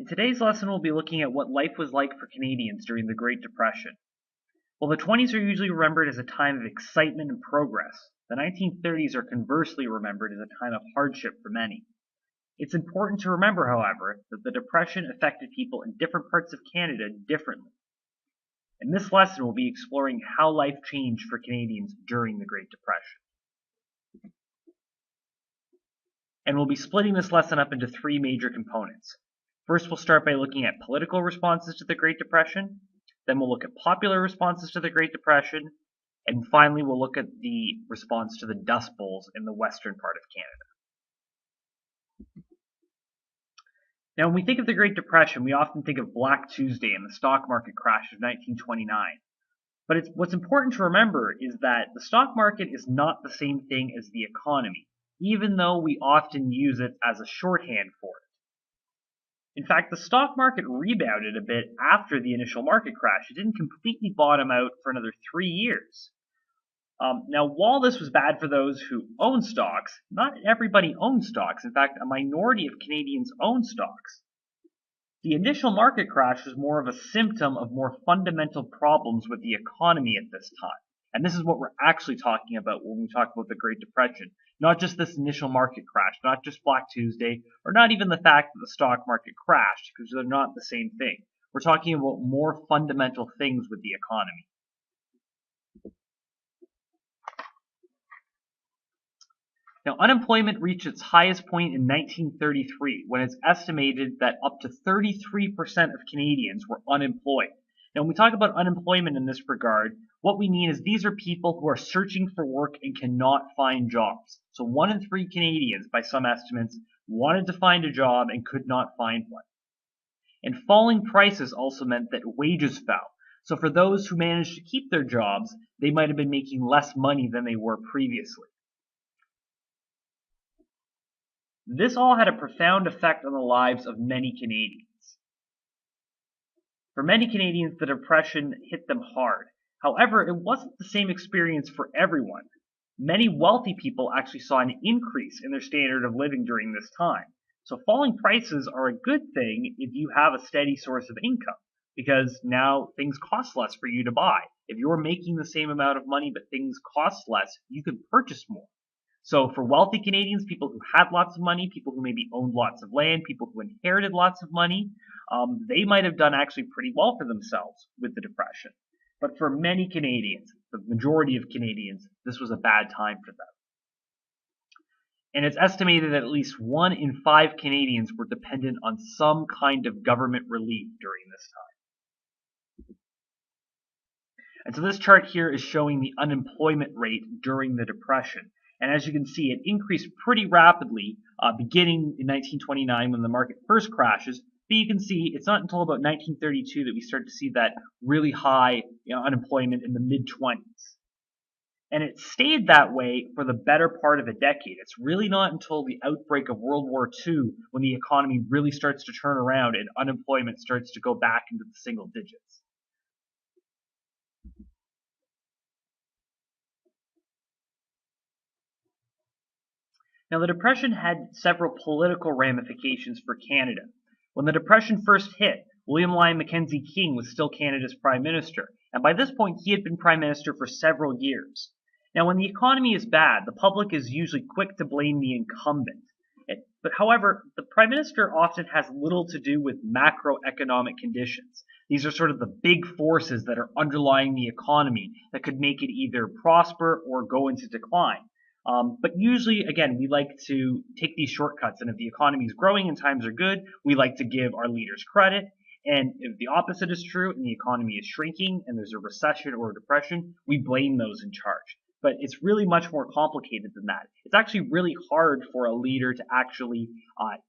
In today's lesson, we'll be looking at what life was like for Canadians during the Great Depression. While the 20s are usually remembered as a time of excitement and progress, the 1930s are conversely remembered as a time of hardship for many. It's important to remember, however, that the Depression affected people in different parts of Canada differently. In this lesson, we'll be exploring how life changed for Canadians during the Great Depression. And we'll be splitting this lesson up into three major components. First, we'll start by looking at political responses to the Great Depression. Then we'll look at popular responses to the Great Depression. And finally, we'll look at the response to the Dust Bowls in the western part of Canada. Now, when we think of the Great Depression, we often think of Black Tuesday and the stock market crash of 1929. But what's important to remember is that the stock market is not the same thing as the economy, even though we often use it as a shorthand for it. In fact, the stock market rebounded a bit after the initial market crash. It didn't completely bottom out for another 3 years. Now, while this was bad for those who own stocks, not everybody owned stocks. In fact, a minority of Canadians own stocks. The initial market crash was more of a symptom of more fundamental problems with the economy at this time. And this is what we're actually talking about when we talk about the Great Depression. Not just this initial market crash, not just Black Tuesday, or not even the fact that the stock market crashed, because they're not the same thing. We're talking about more fundamental things with the economy. Now, unemployment reached its highest point in 1933, when it's estimated that up to 33% of Canadians were unemployed. Now, when we talk about unemployment in this regard, what we mean is these are people who are searching for work and cannot find jobs. So 1 in 3 Canadians, by some estimates, wanted to find a job and could not find one. And falling prices also meant that wages fell. So for those who managed to keep their jobs, they might have been making less money than they were previously. This all had a profound effect on the lives of many Canadians. For many Canadians, the Depression hit them hard. However, it wasn't the same experience for everyone. Many wealthy people actually saw an increase in their standard of living during this time. So falling prices are a good thing if you have a steady source of income, because now things cost less for you to buy. If you're making the same amount of money but things cost less, you can purchase more. So for wealthy Canadians, people who had lots of money, people who maybe owned lots of land, people who inherited lots of money, they might have done actually pretty well for themselves with the Depression. But for many Canadians, the majority of Canadians, this was a bad time for them. And it's estimated that at least 1 in 5 Canadians were dependent on some kind of government relief during this time. And so this chart here is showing the unemployment rate during the Depression. And as you can see, it increased pretty rapidly beginning in 1929 when the market first crashes. But you can see it's not until about 1932 that we start to see that really high unemployment in the mid-20s. And it stayed that way for the better part of a decade. It's really not until the outbreak of World War II when the economy really starts to turn around and unemployment starts to go back into the single digits. Now, the Depression had several political ramifications for Canada. When the Depression first hit, William Lyon Mackenzie King was still Canada's Prime Minister, and by this point he had been Prime Minister for several years. Now, when the economy is bad, the public is usually quick to blame the incumbent. But however, the Prime Minister often has little to do with macroeconomic conditions. These are sort of the big forces that are underlying the economy that could make it either prosper or go into decline. But usually, again, we like to take these shortcuts, and if the economy is growing and times are good, we like to give our leaders credit. And if the opposite is true and the economy is shrinking and there's a recession or a depression, we blame those in charge. But it's really much more complicated than that. It's actually really hard for a leader to actually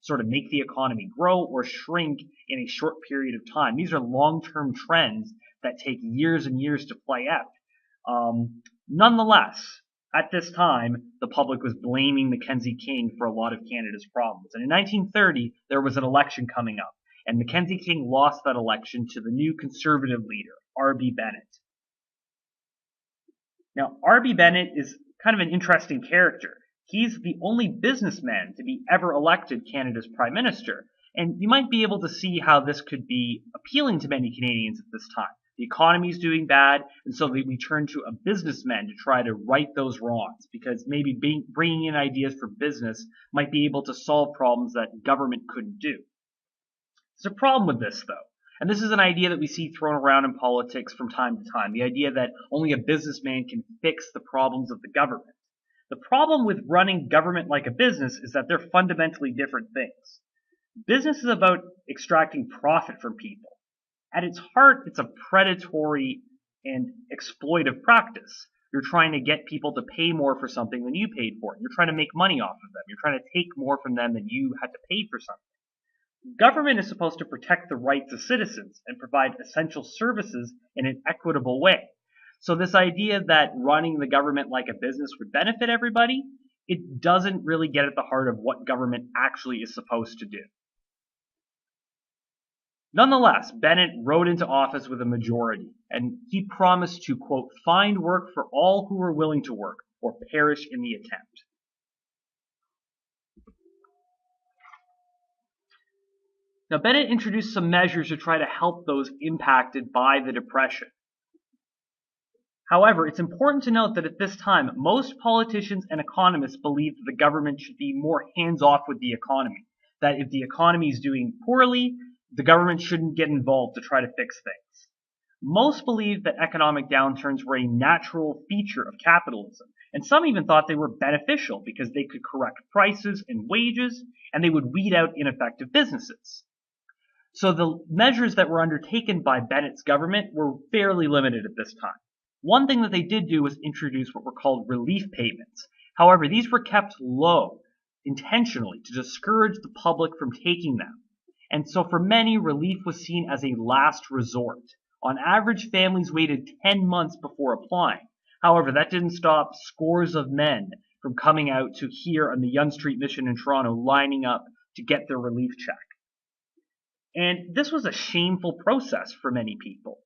sort of make the economy grow or shrink in a short period of time. These are long-term trends that take years and years to play out. Nonetheless, at this time, the public was blaming Mackenzie King for a lot of Canada's problems. And in 1930, there was an election coming up, and Mackenzie King lost that election to the new Conservative leader, RB Bennett. Now, RB Bennett is kind of an interesting character. He's the only businessman to be ever elected Canada's Prime Minister. And you might be able to see how this could be appealing to many Canadians at this time. The economy is doing bad, and so we turn to a businessman to try to right those wrongs, because maybe bringing in ideas for business might be able to solve problems that government couldn't do. There's a problem with this, though, and this is an idea that we see thrown around in politics from time to time, the idea that only a businessman can fix the problems of the government. The problem with running government like a business is that they're fundamentally different things. Business is about extracting profit from people. At its heart, it's a predatory and exploitive practice. You're trying to get people to pay more for something than you paid for it. You're trying to make money off of them. You're trying to take more from them than you had to pay for something. Government is supposed to protect the rights of citizens and provide essential services in an equitable way. So this idea that running the government like a business would benefit everybody, it doesn't really get at the heart of what government actually is supposed to do. Nonetheless, Bennett rode into office with a majority, and he promised to, quote, find work for all who were willing to work, or perish in the attempt. Now, Bennett introduced some measures to try to help those impacted by the Depression. However, it's important to note that at this time, most politicians and economists believed that the government should be more hands-off with the economy, that if the economy is doing poorly, the government shouldn't get involved to try to fix things. Most believed that economic downturns were a natural feature of capitalism, and some even thought they were beneficial because they could correct prices and wages, and they would weed out ineffective businesses. So the measures that were undertaken by Bennett's government were fairly limited at this time. One thing that they did do was introduce what were called relief payments. However, these were kept low intentionally to discourage the public from taking them. And so for many, relief was seen as a last resort. On average, families waited 10 months before applying. However, that didn't stop scores of men from coming out to here on the Yonge Street Mission in Toronto, lining up to get their relief check. And this was a shameful process for many people.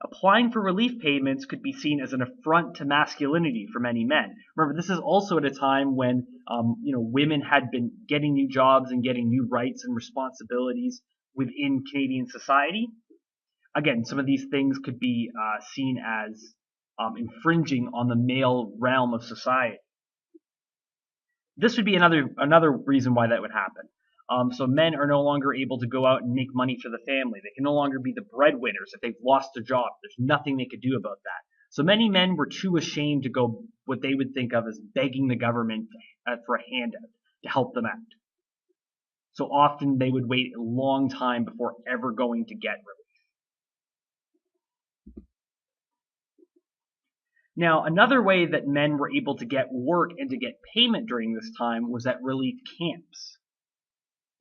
Applying for relief payments could be seen as an affront to masculinity for many men. Remember, this is also at a time when women had been getting new jobs and getting new rights and responsibilities within Canadian society. Again, some of these things could be seen as infringing on the male realm of society. This would be another reason why that would happen. So men are no longer able to go out and make money for the family. They can no longer be the breadwinners if they've lost their job. There's nothing they could do about that. So many men were too ashamed to go what they would think of as begging the government for a handout to help them out. So often they would wait a long time before ever going to get relief. Now, another way that men were able to get work and to get payment during this time was at relief camps.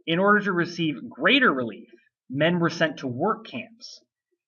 In order to receive greater relief, men were sent to work camps.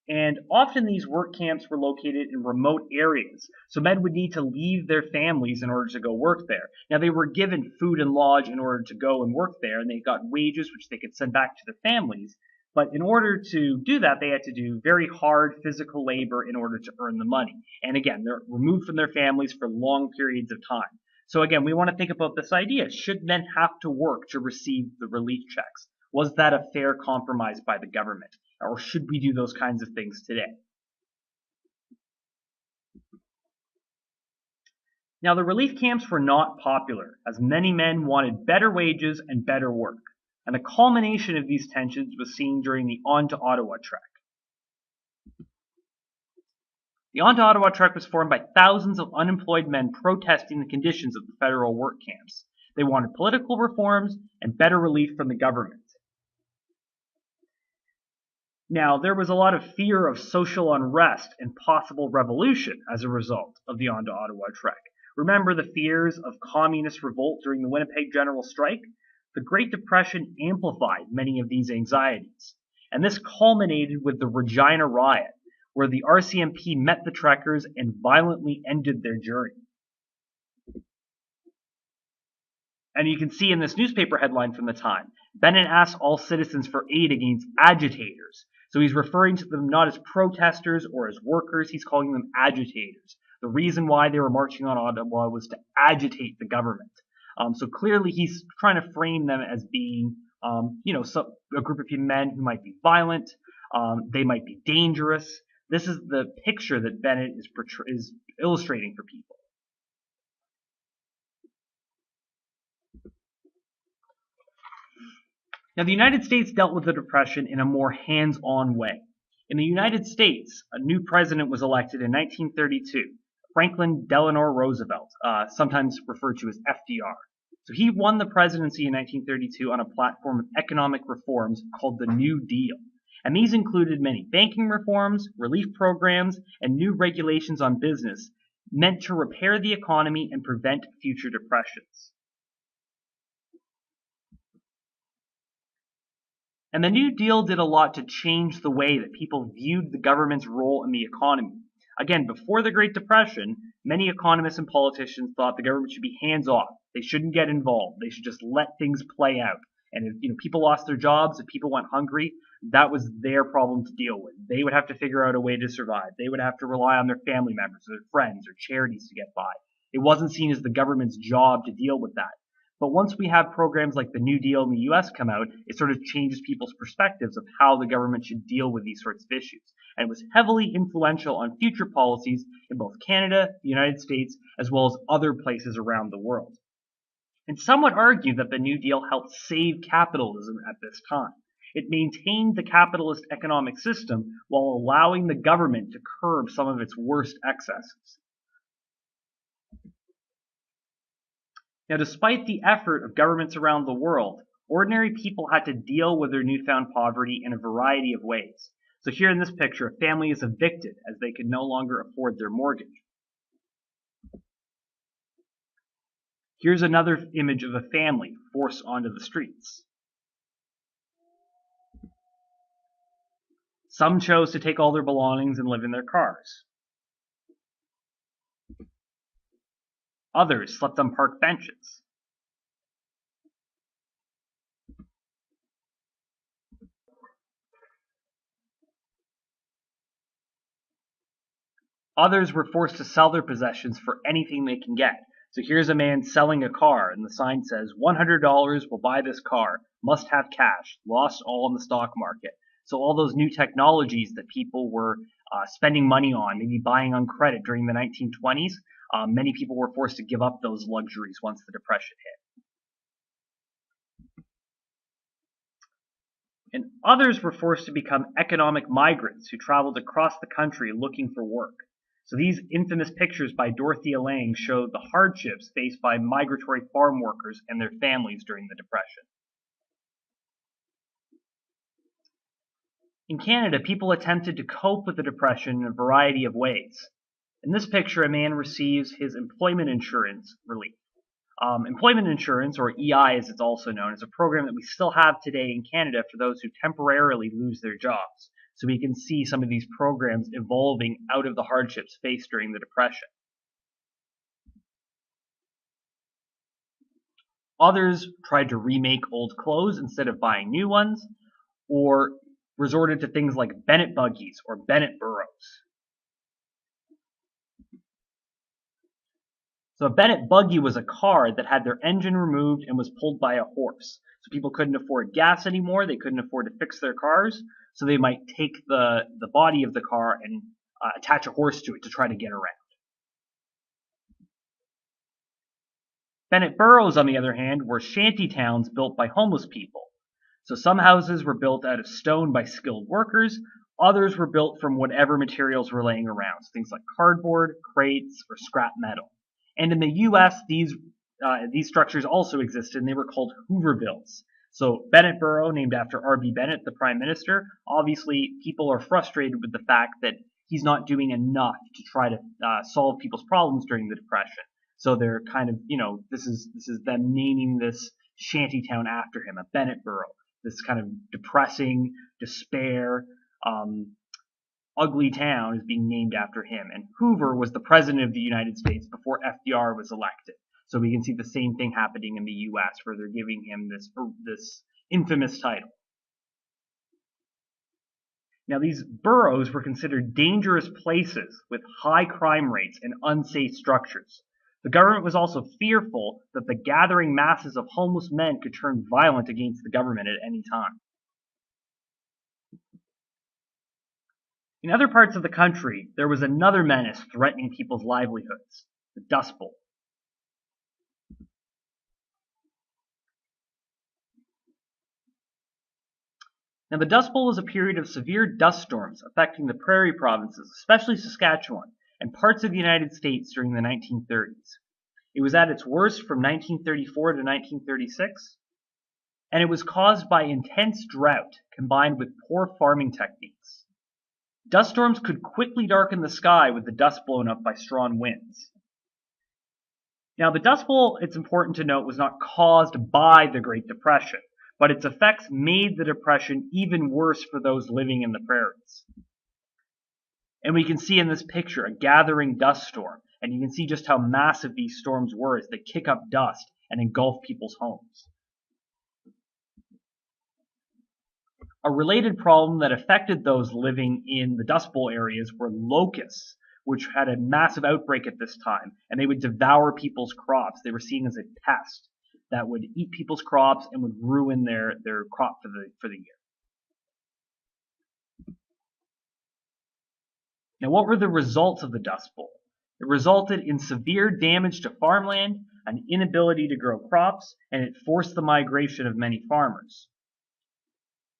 And often these work camps were located in remote areas, so men would need to leave their families in order to go work there. Now, they were given food and lodge in order to go and work there, and they got wages which they could send back to their families. But in order to do that, they had to do very hard physical labor in order to earn the money. And again, they're removed from their families for long periods of time. So again, we want to think about this idea. Should men have to work to receive the relief checks? Was that a fair compromise by the government? Or should we do those kinds of things today? Now, the relief camps were not popular, as many men wanted better wages and better work. And the culmination of these tensions was seen during the On-To-Ottawa Trek. The On-To-Ottawa Trek was formed by thousands of unemployed men protesting the conditions of the federal work camps. They wanted political reforms and better relief from the government. Now, there was a lot of fear of social unrest and possible revolution as a result of the On-To-Ottawa Trek. Remember the fears of communist revolt during the Winnipeg General Strike? The Great Depression amplified many of these anxieties, and this culminated with the Regina Riot, where the RCMP met the trekkers and violently ended their journey. And you can see in this newspaper headline from the time, Bennett asks all citizens for aid against agitators. So he's referring to them not as protesters or as workers, he's calling them agitators. The reason why they were marching on Ottawa was to agitate the government. So clearly he's trying to frame them as being A group of men who might be violent, they might be dangerous. This is the picture that Bennett is illustrating for people. Now, the United States dealt with the Depression in a more hands-on way. In the United States, a new president was elected in 1932, Franklin Delano Roosevelt, sometimes referred to as FDR. So he won the presidency in 1932 on a platform of economic reforms called the New Deal. And these included many banking reforms, relief programs, and new regulations on business meant to repair the economy and prevent future depressions. And the New Deal did a lot to change the way that people viewed the government's role in the economy. Again, before the Great Depression, many economists and politicians thought the government should be hands-off. They shouldn't get involved. They should just let things play out. And if people lost their jobs, if people went hungry, that was their problem to deal with. They would have to figure out a way to survive. They would have to rely on their family members, or their friends, or charities to get by. It wasn't seen as the government's job to deal with that. But once we have programs like the New Deal in the US come out, it sort of changes people's perspectives of how the government should deal with these sorts of issues. And it was heavily influential on future policies in both Canada, the United States, as well as other places around the world. And some would argue that the New Deal helped save capitalism at this time. It maintained the capitalist economic system while allowing the government to curb some of its worst excesses. Now, despite the effort of governments around the world, ordinary people had to deal with their newfound poverty in a variety of ways. So here in this picture, a family is evicted as they could no longer afford their mortgage. Here's another image of a family forced onto the streets. Some chose to take all their belongings and live in their cars. Others slept on park benches. Others were forced to sell their possessions for anything they can get. So here's a man selling a car, and the sign says, $100 will buy this car, must have cash, lost all in the stock market. So all those new technologies that people were spending money on, maybe buying on credit during the 1920s, many people were forced to give up those luxuries once the Depression hit. And others were forced to become economic migrants who traveled across the country looking for work. So these infamous pictures by Dorothea Lange show the hardships faced by migratory farm workers and their families during the Depression. In Canada, people attempted to cope with the Depression in a variety of ways. In this picture, a man receives his employment insurance relief. Employment insurance, or EI as it's also known, is a program that we still have today in Canada for those who temporarily lose their jobs. So we can see some of these programs evolving out of the hardships faced during the Depression. Others tried to remake old clothes instead of buying new ones, or resorted to things like Bennett Buggies or Bennett Burrows. So a Bennett Buggy was a car that had their engine removed and was pulled by a horse. So people couldn't afford gas anymore, they couldn't afford to fix their cars, so they might take the body of the car and attach a horse to it to try to get around. Bennett Burrows, on the other hand, were shanty towns built by homeless people. So some houses were built out of stone by skilled workers, others were built from whatever materials were laying around, so things like cardboard, crates, or scrap metal. And in the U.S., these structures also existed, and they were called Hoovervilles. So Bennett Burrow, named after RB Bennett, the Prime Minister, obviously people are frustrated with the fact that he's not doing enough to try to solve people's problems during the Depression. So they're kind of, this is them naming this shantytown after him, a Bennett Burrow. This kind of depressing, despair, ugly town is being named after him. And Hoover was the president of the United States before FDR was elected. So we can see the same thing happening in the U.S., where they're giving him this infamous title. Now, these boroughs were considered dangerous places with high crime rates and unsafe structures. The government was also fearful that the gathering masses of homeless men could turn violent against the government at any time. In other parts of the country, there was another menace threatening people's livelihoods, the Dust Bowl. Now, the Dust Bowl was a period of severe dust storms affecting the prairie provinces, especially Saskatchewan, and parts of the United States during the 1930s. It was at its worst from 1934 to 1936, and it was caused by intense drought combined with poor farming techniques. Dust storms could quickly darken the sky with the dust blown up by strong winds. Now, the Dust Bowl, it's important to note, was not caused by the Great Depression, but its effects made the Depression even worse for those living in the prairies. And we can see in this picture a gathering dust storm, and you can see just how massive these storms were as they kick up dust and engulf people's homes. A related problem that affected those living in the Dust Bowl areas were locusts, which had a massive outbreak at this time, and they would devour people's crops. They were seen as a pest that would eat people's crops and would ruin their crop for the year. Now, what were the results of the Dust Bowl? It resulted in severe damage to farmland, an inability to grow crops, and it forced the migration of many farmers.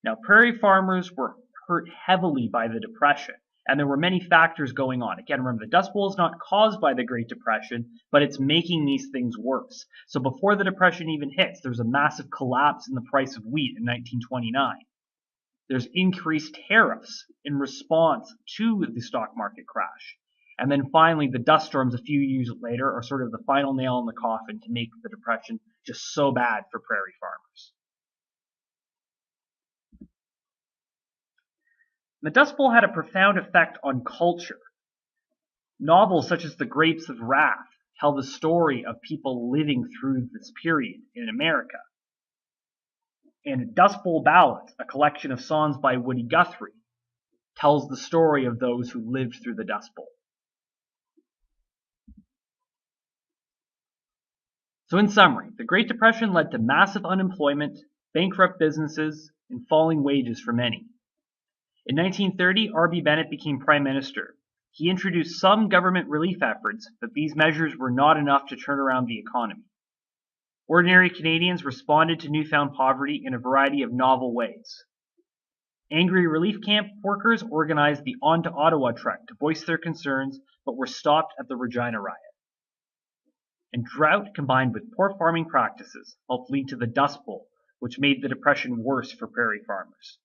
Now, prairie farmers were hurt heavily by the Depression, and there were many factors going on. Again, remember, the Dust Bowl is not caused by the Great Depression, but it's making these things worse. So before the Depression even hits, there's a massive collapse in the price of wheat in 1929. There's increased tariffs in response to the stock market crash. And then finally, the dust storms a few years later are sort of the final nail in the coffin to make the Depression just so bad for prairie farmers. The Dust Bowl had a profound effect on culture. Novels such as The Grapes of Wrath tell the story of people living through this period in America. And Dust Bowl Ballads, a collection of songs by Woody Guthrie, tells the story of those who lived through the Dust Bowl. So in summary, the Great Depression led to massive unemployment, bankrupt businesses, and falling wages for many. In 1930, RB Bennett became Prime Minister. He introduced some government relief efforts, but these measures were not enough to turn around the economy. Ordinary Canadians responded to newfound poverty in a variety of novel ways. Angry relief camp workers organized the On-To-Ottawa Trek to voice their concerns, but were stopped at the Regina riot. And drought combined with poor farming practices helped lead to the Dust Bowl, which made the Depression worse for prairie farmers.